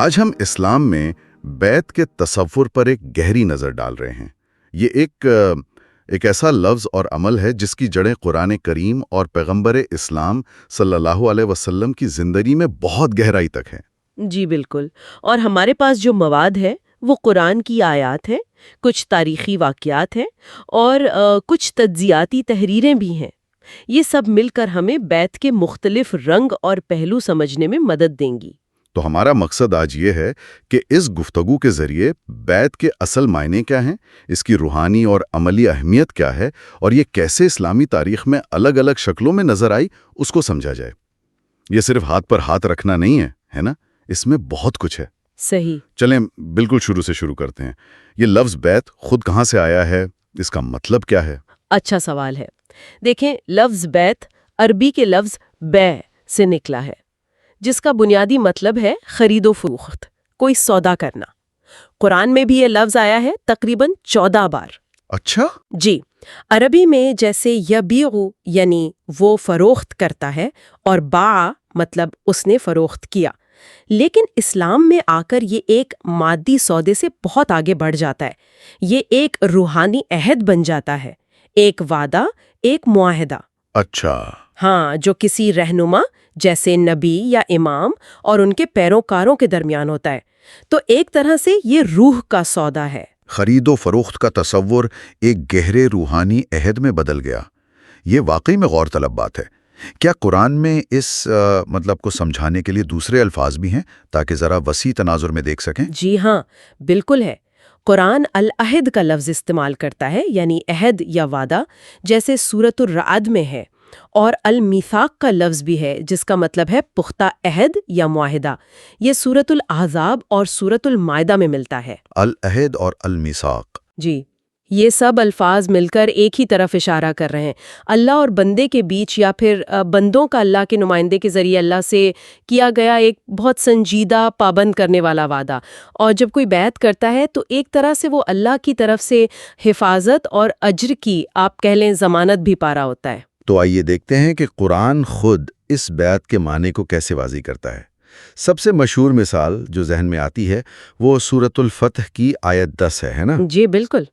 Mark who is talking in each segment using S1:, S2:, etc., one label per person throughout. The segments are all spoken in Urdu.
S1: آج ہم اسلام میں بیعت کے تصور پر ایک گہری نظر ڈال رہے ہیں۔ یہ ایک ایسا لفظ اور عمل ہے جس کی جڑیں قرآن کریم اور پیغمبر اسلام صلی اللہ علیہ وسلم کی زندگی میں بہت گہرائی تک ہیں۔
S2: جی بالکل، اور ہمارے پاس جو مواد ہے وہ قرآن کی آیات ہیں، کچھ تاریخی واقعات ہیں اور کچھ تجزیاتی تحریریں بھی ہیں۔ یہ سب مل کر ہمیں بیعت کے مختلف رنگ اور پہلو سمجھنے میں مدد دیں گی۔
S1: تو ہمارا مقصد آج یہ ہے کہ اس گفتگو کے ذریعے بیعت کے اصل معنی کیا ہیں، اس کی روحانی اور عملی اہمیت کیا ہے، اور یہ کیسے اسلامی تاریخ میں الگ الگ شکلوں میں نظر آئی، اس کو سمجھا جائے۔ یہ صرف ہاتھ پر ہاتھ رکھنا نہیں ہے نا؟ اس میں بہت کچھ ہے۔
S2: صحیح۔
S1: چلیں بالکل شروع کرتے ہیں۔ یہ لفظ بیعت خود کہاں سے آیا ہے؟ اس کا مطلب کیا ہے؟
S2: اچھا سوال ہے۔ دیکھیں، لفظ بیعت عربی کے لفظ بیع سے نکلا ہے، جس کا بنیادی مطلب ہے خرید و فروخت، کوئی سودا کرنا۔ قرآن میں بھی یہ لفظ آیا ہے تقریباً 14 بار۔
S1: اچھا؟
S2: جی، عربی میں جیسے یبیعو یعنی وہ فروخت کرتا ہے، اور باع مطلب اس نے فروخت کیا، لیکن اسلام میں آ کر یہ ایک مادی سودے سے بہت آگے بڑھ جاتا ہے۔ یہ ایک روحانی عہد بن جاتا ہے، ایک وعدہ، ایک معاہدہ۔
S1: اچھا۔
S2: ہاں، جو کسی رہنما جیسے نبی یا امام اور ان کے پیروکاروں کے درمیان ہوتا ہے۔ تو ایک طرح سے یہ روح کا سودا ہے۔
S1: خرید و فروخت کا تصور ایک گہرے روحانی عہد میں بدل گیا۔ یہ واقعی میں غور طلب بات ہے۔ کیا قرآن میں اس مطلب کو سمجھانے کے لیے دوسرے الفاظ بھی ہیں تاکہ ذرا وسیع تناظر میں دیکھ سکیں؟
S2: جی ہاں، بالکل ہے۔ قرآن العہد کا لفظ استعمال کرتا ہے، یعنی عہد یا وعدہ، جیسے سورۃ الرعد میں ہے، اور المیثاق کا لفظ بھی ہے جس کا مطلب ہے پختہ عہد یا معاہدہ۔ یہ سورۃ الاحزاب اور سورۃ المائدہ میں ملتا ہے۔
S1: العہد اور المیثاق۔
S2: جی، یہ سب الفاظ مل کر ایک ہی طرف اشارہ کر رہے ہیں، اللہ اور بندے کے بیچ، یا پھر بندوں کا اللہ کے نمائندے کے ذریعے اللہ سے کیا گیا ایک بہت سنجیدہ پابند کرنے والا وعدہ۔ اور جب کوئی بیعت کرتا ہے تو ایک طرح سے وہ اللہ کی طرف سے حفاظت اور اجر کی، آپ کہہ لیں، ضمانت بھی پا رہا ہوتا ہے۔
S1: تو آئیے دیکھتے ہیں کہ قرآن خود اس بیعت کے معنی کو کیسے واضح کرتا ہے۔ سب سے مشہور مثال جو ذہن میں آتی ہے وہ سورۃ الفتح کی آیت 10 ہے نا؟
S2: جی بالکل۔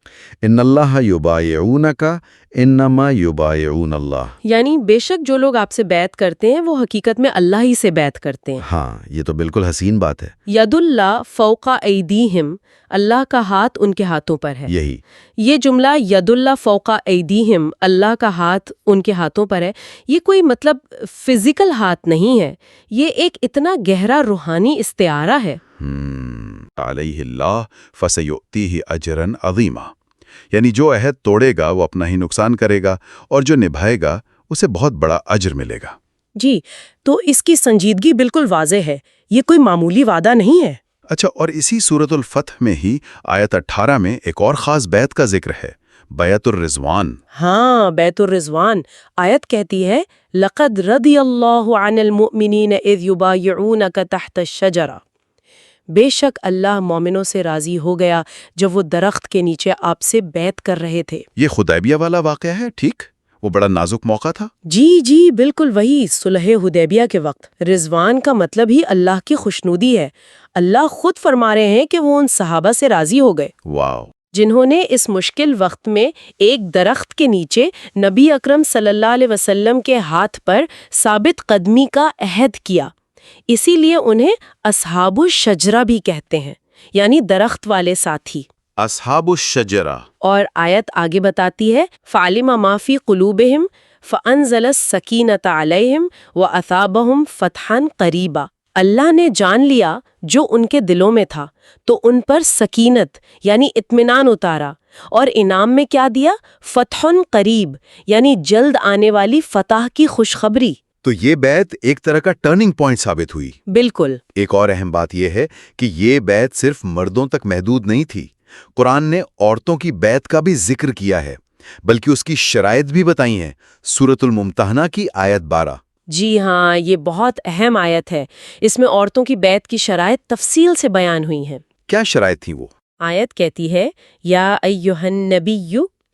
S1: ان اللہ یبایعونک انما یبایعون اللہ،
S2: یعنی بے شک جو لوگ آپ سے بیعت کرتے ہیں وہ حقیقت میں اللہ ہی سے بیعت کرتے ہیں۔
S1: ہاں، یہ تو بالکل حسین بات ہے۔
S2: ید اللہ فوق ایدیہم، اللہ کا ہاتھ ان کے ہاتھوں پر ہے۔
S1: یہی
S2: یہ جملہ ید اللہ فوق ایدیہم، اللہ کا ہاتھ ان کے ہاتھوں پر ہے، یہ کوئی مطلب فزیکل ہاتھ نہیں ہے، یہ ایک اتنا گہرا روحانی استعارہ ہے۔
S1: علیہ اللہ فسیؤتیہ اجرا عظیما، یعنی جو عہد توڑے گا وہ اپنا ہی نقصان کرے گا، اور جو نبھائے گا اسے بہت بڑا اجر ملے گا۔
S2: جی، تو اس کی سنجیدگی بالکل واضح ہے، یہ کوئی معمولی وعدہ نہیں ہے۔
S1: اچھا، اور اسی سورۃ الفتح میں ہی آیت 18 میں ایک اور خاص بیعت کا ذکر ہے، بیعت الرضوان۔
S2: ہاں، بیعت الرضوان۔ آیت کہتی ہے لَقَدْ رَضِيَ اللَّهُ عَنِ الْمُؤْمِنِينَ إِذْ يُبَايِعُونَكَ تَحْتَ الشَّجَرَةِ، بے شک اللہ مومنوں سے راضی ہو گیا جب وہ درخت کے نیچے آپ سے بیعت کر رہے تھے۔
S1: یہ حدیبیہ والا واقعہ ہے، ٹھیک؟ وہ بڑا نازک موقع تھا۔
S2: جی بالکل وہی، صلح حدیبیہ کے وقت۔ رضوان کا مطلب ہی اللہ کی خوشنودی ہے۔ اللہ خود فرما رہے ہیں کہ وہ ان صحابہ سے راضی ہو گئے،
S1: واو،
S2: جنہوں نے اس مشکل وقت میں ایک درخت کے نیچے نبی اکرم صلی اللہ علیہ وسلم کے ہاتھ پر ثابت قدمی کا عہد کیا۔ اسی لیے انہیں اصحاب الشجرہ بھی کہتے ہیں، یعنی درخت والے ساتھی۔
S1: اصحاب الشجرہ۔
S2: اور آیت آگے بتاتی ہے فَعَلِمَ مَا فِي قُلُوبِهِمْ فَأَنزَلَ السَّكِينَةَ عَلَيْهِمْ وَأَثَابَهُمْ فَتْحًا قَرِيبًا، اللہ نے جان لیا جو ان کے دلوں میں تھا تو ان پر سکینت یعنی اطمینان اتارا، اور انعام میں کیا دیا؟ فتح قریب، یعنی جلد آنے والی فتح کی خوشخبری۔
S1: تو یہ بیعت ایک طرح کا ٹرننگ پوائنٹ ثابت ہوئی۔
S2: بالکل۔
S1: ایک اور اہم بات یہ ہے کہ یہ بیعت صرف مردوں تک محدود نہیں تھی، قرآن نے عورتوں کی بیعت کا بھی ذکر کیا ہے، بلکہ اس کی شرائط بھی بتائی ہیں۔ سورۃ الممتحنہ کی آیت 12۔
S2: جی ہاں، یہ بہت اہم آیت ہے، اس میں عورتوں کی بیعت کی شرائط تفصیل سے بیان ہوئی ہیں۔
S1: کیا شرائط تھیں وہ؟
S2: آیت کہتی ہے یا ایھا النبی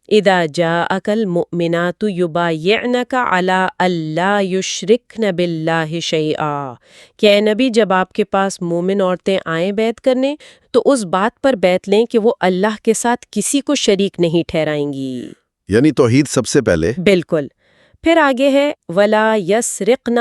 S2: اذا جاءک المؤمنات یبایعنک علی الا یشرکن باللہ شیئا کہ اے نبی جب آپ کے پاس مومن عورتیں آئیں بیعت کرنے تو اس بات پر بیعت لیں کہ وہ اللہ کے ساتھ کسی کو شریک نہیں ٹھہرائیں گی.
S1: یعنی توحید سب سے پہلے.
S2: بالکل. پھر آگے ہے ولا یسرقن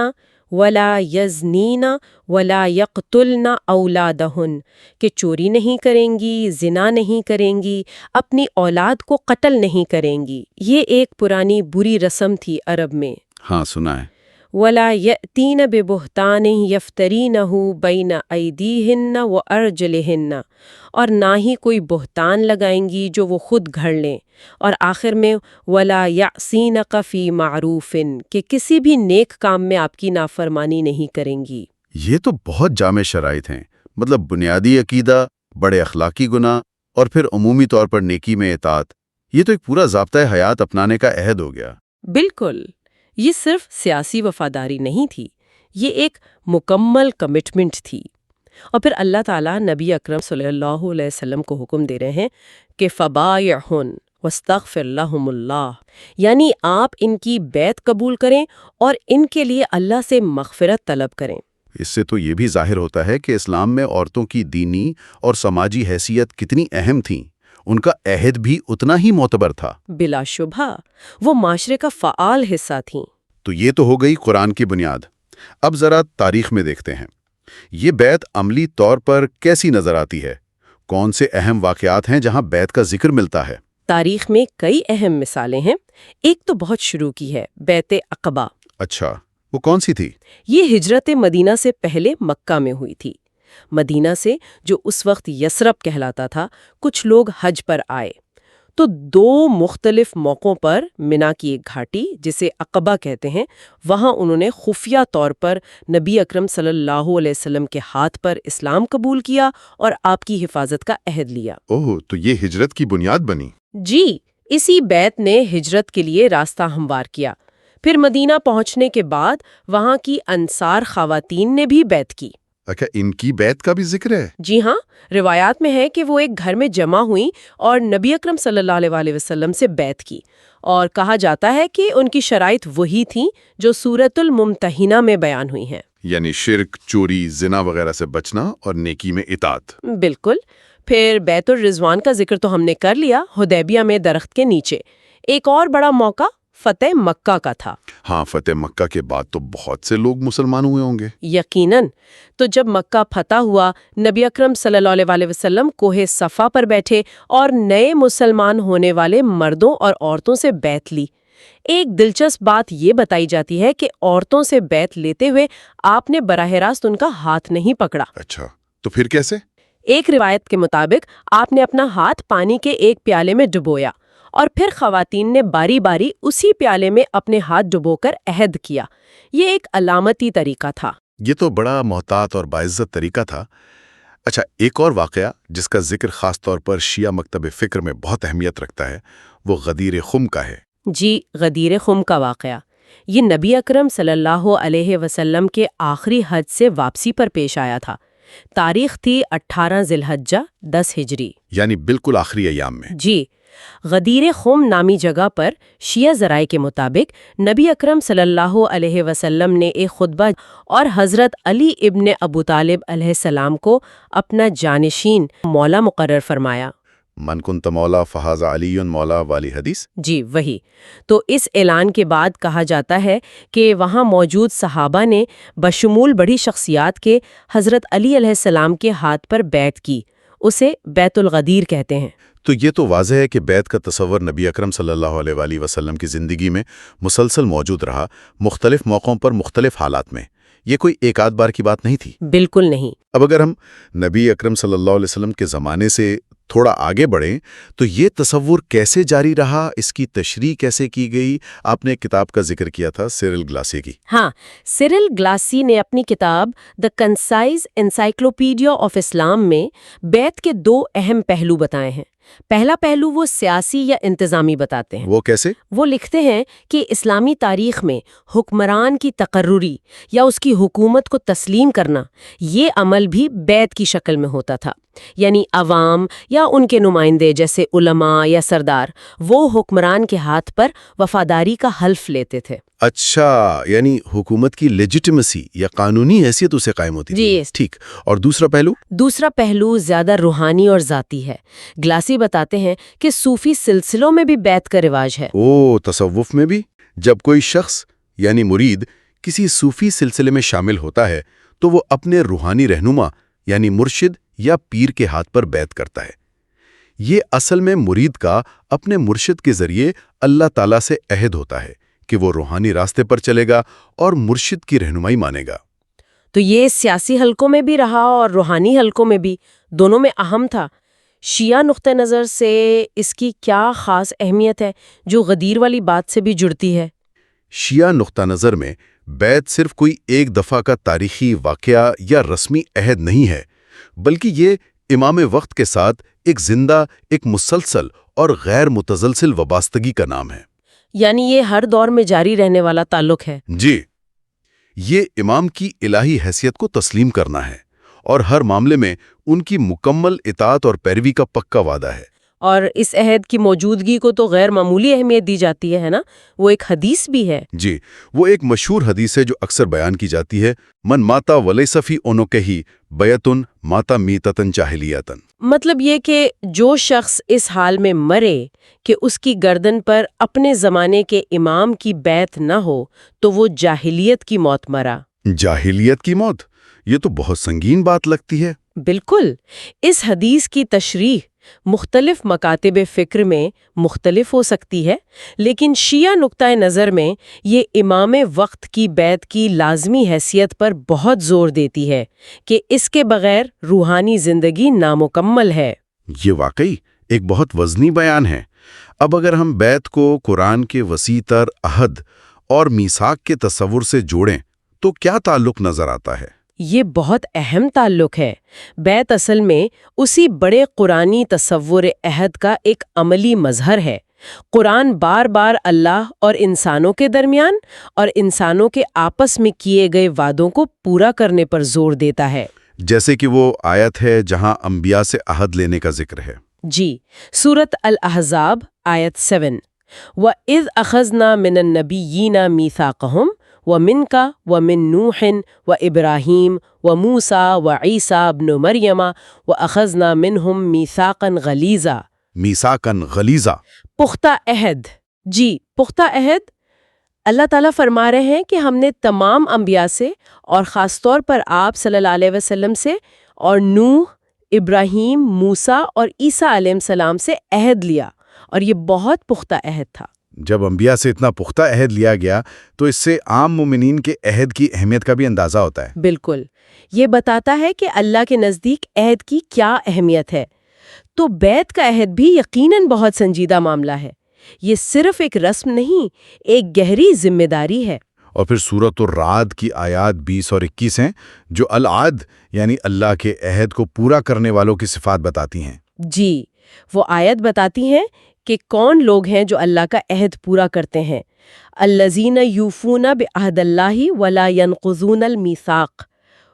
S2: ولا یزنین ولا یقتلن اولادہن کہ چوری نہیں کریں گی، زنا نہیں کریں گی، اپنی اولاد کو قتل نہیں کریں گی. یہ ایک پرانی بری رسم تھی عرب میں.
S1: ہاں سنا ہے.
S2: ولا یأتین ببہتان یفترینہ بین ایدیہن وارجلہن اور نہ ہی کوئی بہتان لگائیں گی جو وہ خود گھڑ لیں. اور آخر میں ولا یعصینک فی معروف کہ کسی بھی نیک کام میں آپ کی نافرمانی نہیں کریں گی.
S1: یہ تو بہت جامع شرائط ہیں. مطلب بنیادی عقیدہ، بڑے اخلاقی گناہ اور پھر عمومی طور پر نیکی میں اطاعت. یہ تو ایک پورا ضابطۂ حیات اپنانے کا عہد ہو گیا.
S2: بالکل. یہ صرف سیاسی وفاداری نہیں تھی، یہ ایک مکمل کمٹمنٹ تھی. اور پھر اللہ تعالیٰ نبی اکرم صلی اللہ علیہ وسلم کو حکم دے رہے ہیں کہ فبایعہن واستغفر لہم اللہ، یعنی آپ ان کی بیعت قبول کریں اور ان کے لیے اللہ سے مغفرت طلب کریں.
S1: اس سے تو یہ بھی ظاہر ہوتا ہے کہ اسلام میں عورتوں کی دینی اور سماجی حیثیت کتنی اہم تھی. ان کا عہد بھی اتنا ہی معتبر تھا.
S2: بلا شبہ وہ معاشرے کا فعال حصہ تھیں.
S1: تو یہ تو ہو گئی قرآن کی بنیاد. اب ذرا تاریخ میں دیکھتے ہیں. یہ بیعت عملی طور پر کیسی نظر آتی ہے؟ کون سے اہم واقعات ہیں جہاں بیعت کا ذکر ملتا ہے؟
S2: تاریخ میں کئی اہم مثالیں ہیں. ایک تو بہت شروع کی ہے، بیعت عقبہ.
S1: اچھا، وہ کون سی تھی؟
S2: یہ ہجرت مدینہ سے پہلے مکہ میں ہوئی تھی. مدینہ سے، جو اس وقت یثرب کہلاتا تھا، کچھ لوگ حج پر آئے تو دو مختلف موقعوں پر منا کی ایک گھاٹی جسے عقبہ کہتے ہیں، وہاں انہوں نے خفیہ طور پر نبی اکرم صلی اللہ علیہ وسلم کے ہاتھ پر اسلام قبول کیا اور آپ کی حفاظت کا عہد لیا.
S1: اوہ، تو یہ ہجرت کی بنیاد بنی؟
S2: جی، اسی بیعت نے ہجرت کے لیے راستہ ہموار کیا. پھر مدینہ پہنچنے کے بعد وہاں کی انصار خواتین نے بھی بیعت کی.
S1: اچھا، ان کی بیعت کا بھی ذکر ہے؟
S2: جی ہاں، روایات میں ہے کہ وہ ایک گھر میں جمع ہوئیں اور نبی اکرم صلی اللہ علیہ وسلم سے بیعت کی، اور کہا جاتا ہے کہ ان کی شرائط وہی تھیں جو سورۃ الممتحنہ میں بیان ہوئی ہیں.
S1: یعنی شرک، چوری، زنا وغیرہ سے بچنا اور نیکی میں اطاعت.
S2: بالکل. پھر بیعت الرضوان کا ذکر تو ہم نے کر لیا، حدیبیہ میں درخت کے نیچے. ایک اور بڑا موقع فتح مکہ کا تھا.
S1: ہاں، فتح مکہ کے بعد تو بہت سے لوگ مسلمان ہوئے ہوں گے.
S2: یقیناً. تو جب مکہ فتح ہوا، نبی اکرم صلی اللہ علیہ وسلم کوہ صفا پر بیٹھے اور نئے مسلمان ہونے والے مردوں اور عورتوں سے بیعت لی. ایک دلچسپ بات یہ بتائی جاتی ہے کہ عورتوں سے بیعت لیتے ہوئے آپ نے براہ راست ان کا ہاتھ نہیں پکڑا.
S1: اچھا، تو پھر کیسے؟
S2: ایک روایت کے مطابق آپ نے اپنا ہاتھ پانی کے ایک پیالے میں ڈبویا اور پھر خواتین نے باری باری اسی پیالے میں اپنے ہاتھ ڈبو کر عہد کیا. یہ ایک علامتی طریقہ تھا.
S1: یہ تو بڑا محتاط اور باعزت طریقہ تھا. اچھا، ایک اور واقعہ جس کا ذکر خاص طور پر شیعہ مکتب فکر میں بہت اہمیت رکھتا ہے، وہ غدیر خم کا ہے.
S2: جی، غدیر خم کا واقعہ. یہ نبی اکرم صلی اللہ علیہ وسلم کے آخری حج سے واپسی پر پیش آیا تھا. تاریخ تھی 18 ذی الحجہ 10 ہجری،
S1: یعنی بالکل آخری ایام میں.
S2: جی. غدیر خم نامی جگہ پر شیعہ ذرائع کے مطابق نبی اکرم صلی اللہ علیہ وسلم نے ایک خطبہ اور حضرت علی ابن ابو طالب علیہ السلام کو اپنا جانشین مولا مقرر فرمایا.
S1: من کنت مولا فہذا علی مولا والی حدیث.
S2: جی وہی. تو اس اعلان کے بعد کہا جاتا ہے کہ وہاں موجود صحابہ نے بشمول بڑی شخصیات کے حضرت علی علیہ السلام کے ہاتھ پر بیعت کی. اسے بیت الغدیر کہتے ہیں.
S1: تو یہ تو واضح ہے کہ بیعت کا تصور نبی اکرم صلی اللہ علیہ وآلہ وسلم کی زندگی میں مسلسل موجود رہا، مختلف موقعوں پر مختلف حالات میں. یہ کوئی ایک آدھ بار کی بات نہیں تھی.
S2: بالکل نہیں.
S1: اب اگر ہم نبی اکرم صلی اللہ علیہ وسلم کے زمانے سے تھوڑا آگے بڑھیں تو یہ تصور کیسے جاری رہا، اس کی تشریح کیسے کی گئی؟ آپ نے ایک کتاب کا ذکر کیا تھا، سیرل گلاسی کی.
S2: ہاں، سیرل گلاسی نے اپنی کتاب دی کنسائز انسائکلوپیڈیا آف اسلام میں بیعت کے دو اہم پہلو بتائے ہیں. پہلا پہلو وہ سیاسی یا انتظامی بتاتے ہیں۔
S1: وہ کیسے؟
S2: وہ لکھتے ہیں کہ اسلامی تاریخ میں حکمران کی تقرری یا اس کی حکومت کو تسلیم کرنا، یہ عمل بھی بیعت کی شکل میں ہوتا تھا۔ یعنی عوام یا ان کے نمائندے جیسے علماء یا سردار وہ حکمران کے ہاتھ پر وفاداری کا حلف لیتے تھے۔
S3: اچھا، یعنی حکومت کی لیجیٹیمیسی یا قانونی حیثیت اسے قائم ہوتی تھی۔
S2: جی
S3: ٹھیک، اور دوسرا پہلو؟
S2: دوسرا پہلو زیادہ روحانی اور ذاتی ہے۔ گلاسی بتاتے ہیں کہ صوفی سلسلوں میں بھی بیعت کا رواج ہے۔
S3: تصوف میں بھی؟ جب کوئی شخص یعنی مرید کسی صوفی سلسلے میں شامل ہوتا ہے تو وہ اپنے روحانی رہنما یعنی مرشد یا پیر کے ہاتھ پر بیعت کرتا ہے۔ یہ اصل میں مرید کا اپنے مرشد کے ذریعے اللہ تعالیٰ سے عہد ہوتا ہے کہ وہ روحانی راستے پر چلے گا اور مرشد کی رہنمائی مانے گا۔
S2: تو یہ سیاسی حلقوں میں بھی رہا اور روحانی حلقوں میں بھی، دونوں میں اہم تھا۔ شیعہ نقطہ نظر سے اس کی کیا خاص اہمیت ہے جو غدیر والی بات سے بھی جڑتی ہے؟
S3: شیعہ نقطہ نظر میں بیعت صرف کوئی ایک دفعہ کا تاریخی واقعہ یا رسمی عہد نہیں ہے، بلکہ یہ امام وقت کے ساتھ ایک زندہ، ایک مسلسل اور غیر متزلزل وابستگی کا نام ہے۔
S2: یعنی یہ ہر دور میں جاری رہنے والا تعلق ہے۔
S3: جی، یہ امام کی الہی حیثیت کو تسلیم کرنا ہے اور ہر معاملے میں ان کی مکمل اطاعت اور پیروی کا پکا وعدہ ہے۔
S2: اور اس عہد کی موجودگی کو تو غیر معمولی اہمیت دی جاتی ہے نا؟ وہ ایک حدیث بھی ہے۔
S3: جی، وہ ایک مشہور حدیث ہے جو اکثر بیان کی جاتی ہے، من ماتا ولیس فی عنقہ بیتن ماتا میتتن جاہلیتن۔
S2: مطلب یہ کہ جو شخص اس حال میں مرے کہ اس کی گردن پر اپنے زمانے کے امام کی بیعت نہ ہو تو وہ جاہلیت کی موت مرا۔
S3: جاہلیت کی موت؟ یہ تو بہت سنگین بات لگتی ہے۔
S2: بالکل۔ اس حدیث کی تشریح مختلف مکاتب فکر میں مختلف ہو سکتی ہے، لیکن شیعہ نقطۂ نظر میں یہ امام وقت کی بیعت کی لازمی حیثیت پر بہت زور دیتی ہے کہ اس کے بغیر روحانی زندگی نامکمل ہے۔
S3: یہ واقعی ایک بہت وزنی بیان ہے۔ اب اگر ہم بیعت کو قرآن کے وسیع تر عہد اور میثاق کے تصور سے جوڑیں تو کیا تعلق نظر آتا ہے؟
S2: یہ بہت اہم تعلق ہے۔ بیعت اصل میں اسی بڑے قرآنی تصور عہد کا ایک عملی مظہر ہے۔ قرآن بار بار اللہ اور انسانوں کے درمیان اور انسانوں کے آپس میں کیے گئے وعدوں کو پورا کرنے پر زور دیتا ہے۔
S3: جیسے کہ وہ آیت ہے جہاں انبیاء سے عہد لینے کا ذکر ہے۔
S2: جی، سورۃ الاحزاب آیت 7 وَإِذْ أَخَذْنَا مِنَ النَّبِيِّينَ مِيثَاقَهُمْ وَمِنْكَ وَمِن نُوحٍ وَإِبْرَاهِيمَ وَمُوسَىٰ وَعِيسَىٰ ابْنُ مَرْيَمَ وَأَخَذْنَا مِنْهُمْ مِيثَاقًا غَلِيظًا۔
S3: میثاقاً غلیظا،
S2: پختہ عہد۔ جی، پختہ عہد۔ اللہ تعالیٰ فرما رہے ہیں کہ ہم نے تمام انبیاء سے اور خاص طور پر آپ صلی اللہ علیہ وسلم سے اور نوح، ابراہیم، موسیٰ اور عیسیٰ علیہ السلام سے عہد لیا، اور یہ بہت پختہ عہد تھا۔
S3: جب انبیاء سے اتنا پختہ عہد لیا گیا تو اس سے عام مومنین کے عہد کی اہمیت کا بھی اندازہ ہوتا ہے۔
S2: بالکل، یہ بتاتا ہے کہ اللہ کے نزدیک عہد کی کیا اہمیت ہے۔ تو بیعت کا عہد بھی یقیناً بہت سنجیدہ معاملہ ہے۔ یہ صرف ایک رسم نہیں، ایک گہری ذمہ داری ہے۔
S3: اور پھر سورۃ الرعد کی آیات 20 اور 21 ہیں جو العہد یعنی اللہ کے عہد کو پورا کرنے والوں کی صفات بتاتی ہیں۔
S2: جی، وہ آیت بتاتی ہیں کہ کون لوگ ہیں جو اللہ کا عہد پورا کرتے ہیں۔ الذین یوفون بعہد اللہ ولا ینقضون المیثاق،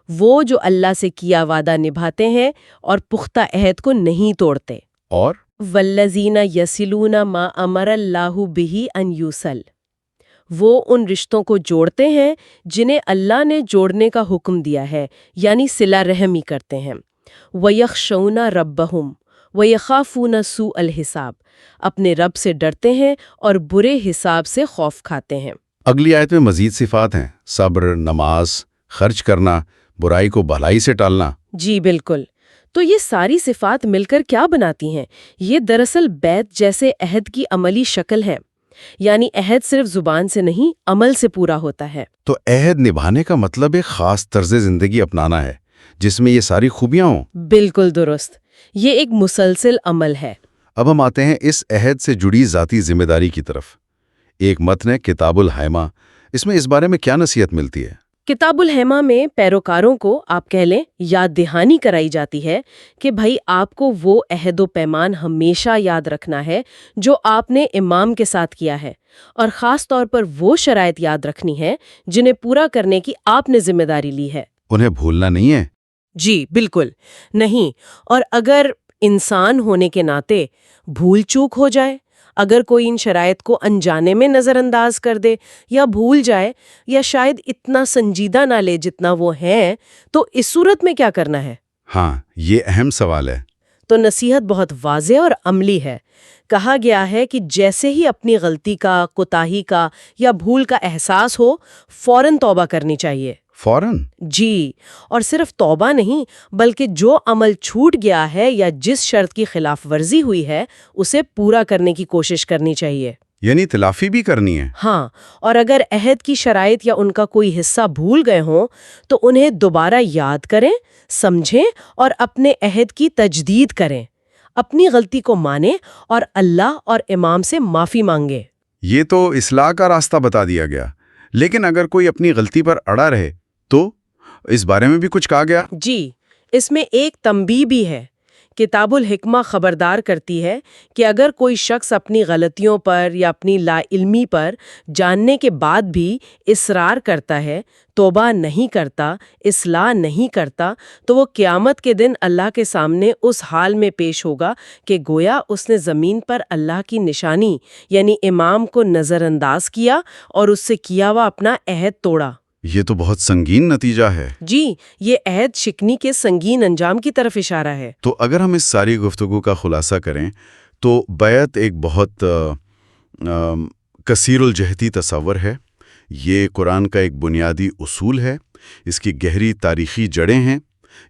S2: وہ جو اللہ سے کیا وعدہ نبھاتے ہیں اور پختہ عہد کو نہیں توڑتے۔
S3: اور
S2: والذین یصلون ما امر اللہ بہ ان یوصل، وہ ان رشتوں کو جوڑتے ہیں جنہیں اللہ نے جوڑنے کا حکم دیا ہے، یعنی صلہ رحمی کرتے ہیں۔ وَيَخْشَوْنَ رَبَّهُمْ وَيَخَافُونَ سُوءَ الْحِسَابِ، اپنے رب سے ڈرتے ہیں اور برے حساب سے خوف کھاتے ہیں۔
S3: اگلی آیت میں مزید صفات ہیں، صبر، نماز، خرچ کرنا، برائی کو بھلائی سے ٹالنا۔
S2: جی بالکل۔ تو یہ ساری صفات مل کر کیا بناتی ہیں؟ یہ دراصل بیعت جیسے عہد کی عملی شکل ہے، یعنی عہد صرف زبان سے نہیں، عمل سے پورا ہوتا ہے۔
S3: تو عہد نبھانے کا مطلب ایک خاص طرز زندگی اپنانا ہے جس میں یہ ساری خوبیاں ہوں۔
S2: بالکل درست، یہ ایک مسلسل عمل ہے۔
S3: اب ہم آتے ہیں اس عہد سے جڑی ذاتی ذمہ داری کی طرف۔ ایک متن ہے کتاب الحائمہ، اس میں اس بارے میں کیا نصیحت ملتی ہے؟
S2: کتاب الحما میں پیروکاروں کو آپ کہہ لیں یاد دہانی کرائی جاتی ہے کہ بھائی آپ کو وہ عہد و پیمان ہمیشہ یاد رکھنا ہے جو آپ نے امام کے ساتھ کیا ہے، اور خاص طور پر وہ شرائط یاد رکھنی ہے جنہیں پورا کرنے کی آپ نے ذمہ داری لی ہے۔
S3: انہیں بھولنا نہیں ہے؟
S2: جی بالکل نہیں، اور اگر انسان ہونے کے ناطے بھول چوک ہو جائے، اگر کوئی ان شرائط کو انجانے میں نظر انداز کر دے یا بھول جائے یا شاید اتنا سنجیدہ نہ لے جتنا وہ ہیں، تو اس صورت میں کیا کرنا ہے؟
S3: ہاں، یہ اہم سوال ہے۔
S2: تو نصیحت بہت واضح اور عملی ہے۔ کہا گیا ہے کہ جیسے ہی اپنی غلطی کا، کوتاہی کا یا بھول کا احساس ہو، فوراً توبہ کرنی چاہیے۔
S3: فوراً؟
S2: جی، اور صرف توبہ نہیں بلکہ جو عمل چھوٹ گیا ہے یا جس شرط کی خلاف ورزی ہوئی ہے اسے پورا کرنے کی کوشش کرنی چاہیے۔
S3: یعنی تلافی بھی کرنی ہے؟
S2: ہاں، اور اگر عہد کی شرائط یا ان کا کوئی حصہ بھول گئے ہوں تو انہیں دوبارہ یاد کریں، سمجھیں اور اپنے عہد کی تجدید کریں، اپنی غلطی کو مانیں اور اللہ اور امام سے معافی مانگیں۔
S3: یہ تو اصلاح کا راستہ بتا دیا گیا، لیکن اگر کوئی اپنی غلطی پر اڑا رہے تو اس بارے میں بھی کچھ کہا گیا؟
S2: جی، اس میں ایک تنبیہ بھی ہے۔ کتاب الحکمہ خبردار کرتی ہے کہ اگر کوئی شخص اپنی غلطیوں پر یا اپنی لا علمی پر جاننے کے بعد بھی اصرار کرتا ہے، توبہ نہیں کرتا، اصلاح نہیں کرتا، تو وہ قیامت کے دن اللہ کے سامنے اس حال میں پیش ہوگا کہ گویا اس نے زمین پر اللہ کی نشانی یعنی امام کو نظر انداز کیا اور اس سے کیا ہوا اپنا عہد توڑا۔
S3: یہ تو بہت سنگین نتیجہ ہے۔
S2: جی، یہ عہد شکنی کے سنگین انجام کی طرف اشارہ ہے۔
S3: تو اگر ہم اس ساری گفتگو کا خلاصہ کریں تو بیعت ایک بہت کثیر الجہتی تصور ہے۔ یہ قرآن کا ایک بنیادی اصول ہے، اس کی گہری تاریخی جڑیں ہیں،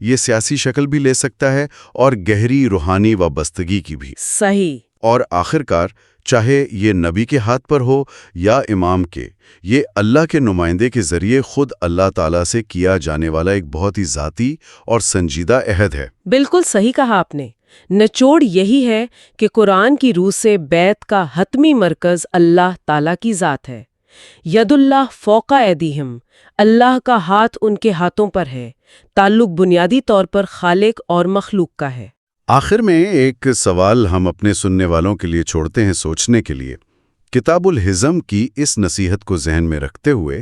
S3: یہ سیاسی شکل بھی لے سکتا ہے اور گہری روحانی وابستگی کی بھی۔
S2: صحیح۔
S3: اور آخرکار چاہے یہ نبی کے ہاتھ پر ہو یا امام کے، یہ اللہ کے نمائندے کے ذریعے خود اللہ تعالیٰ سے کیا جانے والا ایک بہت ہی ذاتی اور سنجیدہ عہد ہے۔
S2: بالکل صحیح کہا آپ نے۔ نچوڑ یہی ہے کہ قرآن کی روح سے بیعت کا حتمی مرکز اللہ تعالیٰ کی ذات ہے۔ ید اللہ فوق ایدیہم، اللہ کا ہاتھ ان کے ہاتھوں پر ہے۔ تعلق بنیادی طور پر خالق اور مخلوق کا ہے۔
S3: آخر میں ایک سوال ہم اپنے سننے والوں کے لیے چھوڑتے ہیں سوچنے کے لیے۔ کتاب الحزم کی اس نصیحت کو ذہن میں رکھتے ہوئے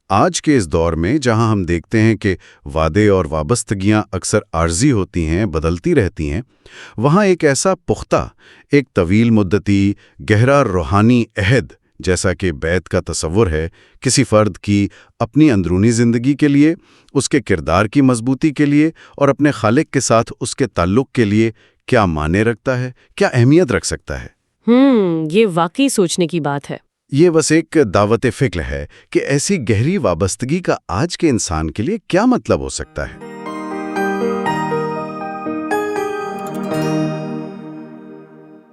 S3: آج کے اس دور میں جہاں ہم دیکھتے ہیں کہ وعدے اور وابستگیاں اکثر عارضی ہوتی ہیں، بدلتی رہتی ہیں، وہاں ایک ایسا پختہ، ایک طویل مدتی گہرا روحانی عہد جیسا کہ بیعت کا تصور ہے، کسی فرد کی اپنی اندرونی زندگی کے لیے، اس کے کردار کی مضبوطی کے لیے اور اپنے خالق کے ساتھ اس کے تعلق کے لیے کیا معنی رکھتا ہے، کیا اہمیت رکھ سکتا ہے۔
S2: یہ واقعی سوچنے کی بات ہے۔
S3: یہ بس ایک دعوت فکر ہے کہ ایسی گہری وابستگی کا آج کے انسان کے لیے کیا مطلب ہو سکتا ہے۔